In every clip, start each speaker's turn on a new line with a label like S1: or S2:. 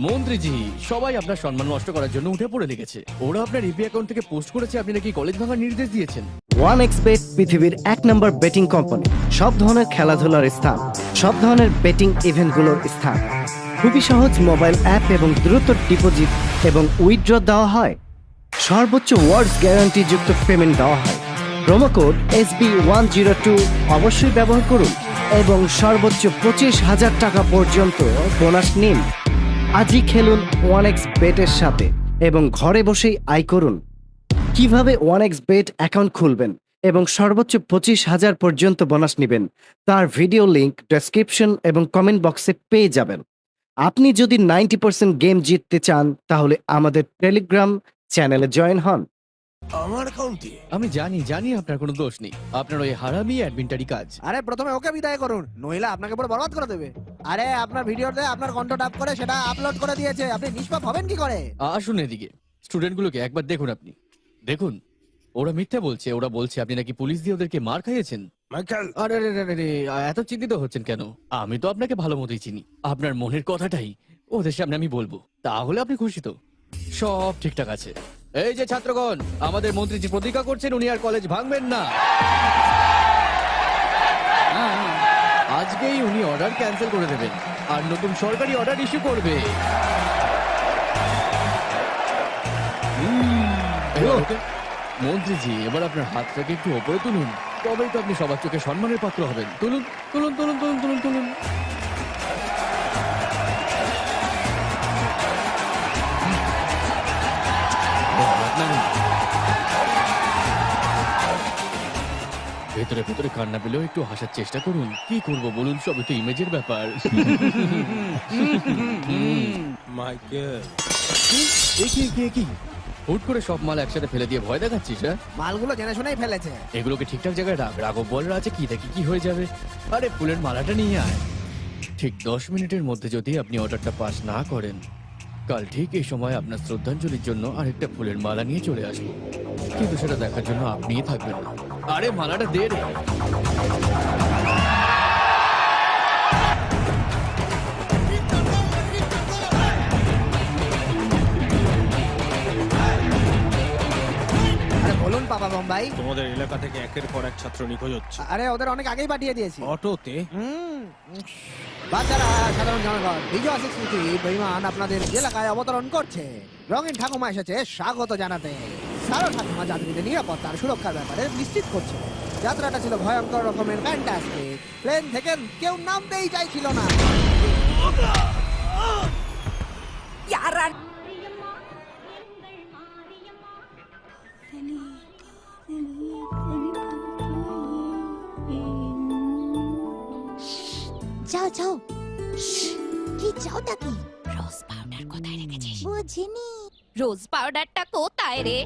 S1: মন্ত্রীজি, সবাই আপনার সম্মান নষ্ট করার জন্য উঠে পড়ে লেগেছে। ওরা আপনার ইপি অ্যাকাউন্ট থেকে পোস্ট করেছে আপনি নাকি কলেজ ভাঙার নির্দেশ দিয়েছেন।
S2: 1xBet পৃথিবীর 1 নম্বর বেটিং কোম্পানি। সব ধরনের খেলাধুলার স্থান, সব ধরনের বেটিং ইভেন্টগুলোর স্থান। খুবই সহজ মোবাইল অ্যাপ এবং দ্রুত ডিপোজিট এবং উইথড্র দেওয়া হয়। সর্বোচ্চ ওয়ার্ডস গ্যারান্টি যুক্ত পেমেন্ট দেওয়া হয়। প্রোমো কোড SB102 অবশ্যই ব্যবহার করুন এবং সর্বোচ্চ 25,000 টাকা পর্যন্ত বোনাস নিন। আজই খেলুন 1xBet এর সাথে এবং ঘরে বসেই আয় করুন। কিভাবে 1xBet অ্যাকাউন্ট খুলবেন এবং সর্বোচ্চ 25,000 পর্যন্ত বোনাস নেবেন তার ভিডিও লিংক ডেসক্রিপশন এবং কমেন্ট বক্সে পেয়ে যাবেন। আপনি যদি 90% গেম জিততে চান তাহলে আমাদের টেলিগ্রাম চ্যানেলে জয়েন হন।
S3: আমার অ্যাকাউন্টে
S1: আমি জানি আপনার কোনো দোষ নেই। আপনার ওই হারামি অ্যাডমিনটারই কাজ।
S4: আরে প্রথমে ওকে বিদায় করুন, নইলে আপনাকে পুরো বরবাদ করে দেবে। আরে আপনার ভিডিওতে আপনার কন্ঠ টাপ করে সেটা আপলোড করে দিয়েছে, আপনি নিষ্পাপ হবেন কি করে?
S1: আসুন এদিকে, স্টুডেন্টগুলোকে একবার দেখুন। আপনি দেখুন, ওরা মিথ্যা বলছে। ওরা বলছে আপনি নাকি পুলিশ দিয়ে ওদেরকে মার খাইয়েছেন।
S3: মাইকেল,
S1: আরে আরে আরে আরে, এত চিন্তিত হচ্ছেন কেন? আমি তো আপনাকে ভালো মতোই চিনি। আপনার মনের কথাটাই ওদের সামনে আমি বলবো, তাহলে আপনি খুশি তো? সব ঠিকঠাক আছে। এই যে ছাত্রগণ, আমাদের মন্ত্রীজি প্রতিজ্ঞা করছেন উনি আর কলেজ ভাঙবেন না। আজকেই উনি অর্ডার ক্যান্সেল করে দেবেন আর নতুন সরকারি অর্ডার ইস্যু করবে। মন্ত্রীজি, এবার আপনার হাতটাকে একটু ওপরে তুলুন, তবেই তো আপনি সবার চোখে সম্মানের পাত্র হবেন। তুলুন তুলুন তুলুন তুলুন তুলুন তুলুন। ভেতরে ভেতরে কান্না পেলেও একটু হাসার চেষ্টা করুন। কি করব বলুন, সবই তো ইমেজের ব্যাপার।
S3: মাইকেল,
S1: কি হুট করে সব মাল একসাথে ফেলে দিয়ে ভয় দেখাচ্ছিস? হ্যাঁ,
S4: মালগুলো জেনে শুনেই ফেলেছে।
S1: এগুলোকে ঠিকঠাক জায়গায় রাখ। রাঘব বলরা আছে, কি দেখি কি হয়ে যাবে। আরে ফুলের মালাটা নিয়ে আয়। ঠিক 10 মিনিটের মধ্যে যদি আপনি অর্ডারটা পাস না করেন, কাল ঠিক এই সময় আপনার শ্রদ্ধাঞ্জলির জন্য আরেকটা ফুলের মালা নিয়ে চলে আসবো। কিন্তু সেটা দেখার জন্য আপনিই থাকবেন না। আরে মালাটা দে রে।
S4: আরে বলুন পাপা বোম্বাই।
S3: তোমাদের এলাকা থেকে একের পর এক ছাত্র নিখোঁজ হচ্ছে।
S4: আরে ওদের অনেক আগেই পাঠিয়ে দিয়েছি।
S3: অটোতে
S4: বাচ্চারা, সাধারণ জনগণ, বিজয় স্মৃতি বেঈমান আপনাদের এলাকায় অবতরণ করছে। রঙিন ঠাকুমা এসেছে স্বাগত জানাতে। সারো ঠাকুমা যাত্রীদের নিরাপত্তার সুরক্ষার ব্যাপারে নিশ্চিত করছে। যাত্রাটা ছিল ভয়ঙ্কর রকমের ফ্যান্টাস্টিক। প্লেন থেকে কেউ নামতেই চাইছিল না।
S5: যাও যাও। কি চাওটা কি? রোজ পাউডার কোথায় রেখেছিস? বুঝিনি।
S6: রোজ পাউডারটা কোথায় রে?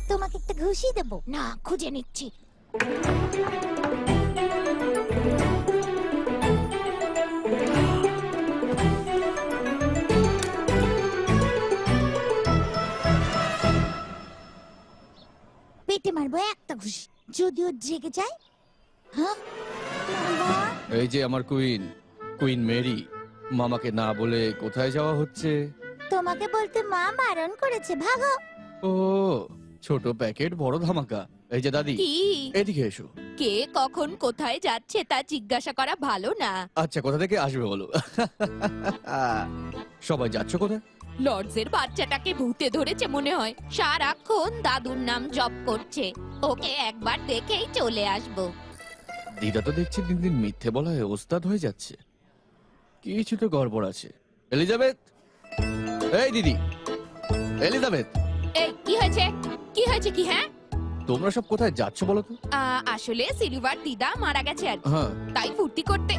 S5: তোমাকে একটা ঘুষি দেবো? না, খুঁজে নিচ্ছি। পেটে মারবো একটা ঘুষি, যদিও জেগে যায়। হ্যাঁ, বাবা।
S1: এই যে আমার কুইন, কুইন মেরি। মামাকে না বলে কোথায় যাওয়া হচ্ছে?
S5: তোমাকে বলতে মা বারণ করেছে, ভাগো।
S1: ও, ছোট প্যাকেট বড় ধামাকা। এই যে দাদি,
S6: কি?
S1: এদিকে এসো।
S6: কে কখন কোথায় যাচ্ছে তা জিজ্ঞাসা করা ভালো না।
S1: আচ্ছা, কোথা থেকে আসবে বলো? সবাই যাচ্ছ কোথায়?
S6: লর্ডসের বাচ্চাটাকে ভূতে ধরেছে মনে হয়, সারাক্ষণ দাদুর নাম জপ করছে। ওকে একবার দেখেই চলে আসবো।
S1: দিদা তো দেখছি দিন দিন মিথ্যে বলায় ওস্তাদ হয়ে যাচ্ছে। কিছু তো গড়বড় আছে। এলিজাবেথ, এই দিদি এলিজাবেথ,
S6: এই কি হয়েছে? কি হয়েছে কি? হ্যাঁ,
S1: তোমরা সব কোথায় যাচ্ছ বলো তো?
S6: আসলে সিলভার দিদা মারা গেছে আর কি।
S1: হ্যাঁ,
S6: তাই ফুর্তি করতে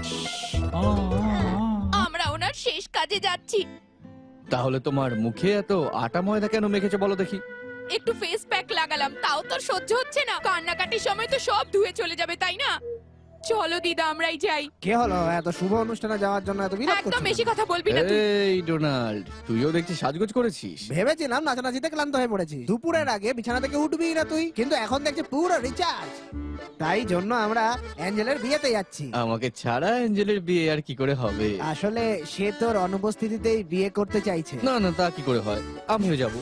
S6: আমরা ওনার শেষ কাজে যাচ্ছি।
S1: তাহলে তোমার মুখে এত আটা ময়দা কেন মেখেছো বলো দেখি?
S6: একটু ফেস প্যাক লাগালাম, তাও তো সহ্য হচ্ছে না। কান্নাকাটির সময় তো সব ধুয়ে চলে যাবে, তাই না? চলো দিদা আমরাই যাই।
S4: কে হলো এত শুভ অনুষ্ঠানে যাওয়ার জন্য এত বিরক্ত
S6: একদম
S4: করছো
S6: বেশি
S4: কেন?
S6: কথা বলবি না তুই।
S1: এই ডোনাল্ড, তুইও দেখছি সাজগোজ করেছিস।
S4: ভেবেছিলাম নাচানাচিতে ক্লান্ত হয়ে পড়েছি, দুপুরের আগে বিছানা থেকে উঠবি না তুই, কিন্তু এখন দেখছি পুরো রিচার্জ। তাই জন্য আমরা অ্যাঞ্জেলের বিয়েতে যাচ্ছি।
S1: আমাকে ছাড়া অ্যাঞ্জেলের বিয়ে আর কি করে হবে?
S4: আসলে সে তোর অনুপস্থিতিতেই বিয়ে করতে চাইছে।
S1: না না, তা কি করে হয়? আমিও যাব।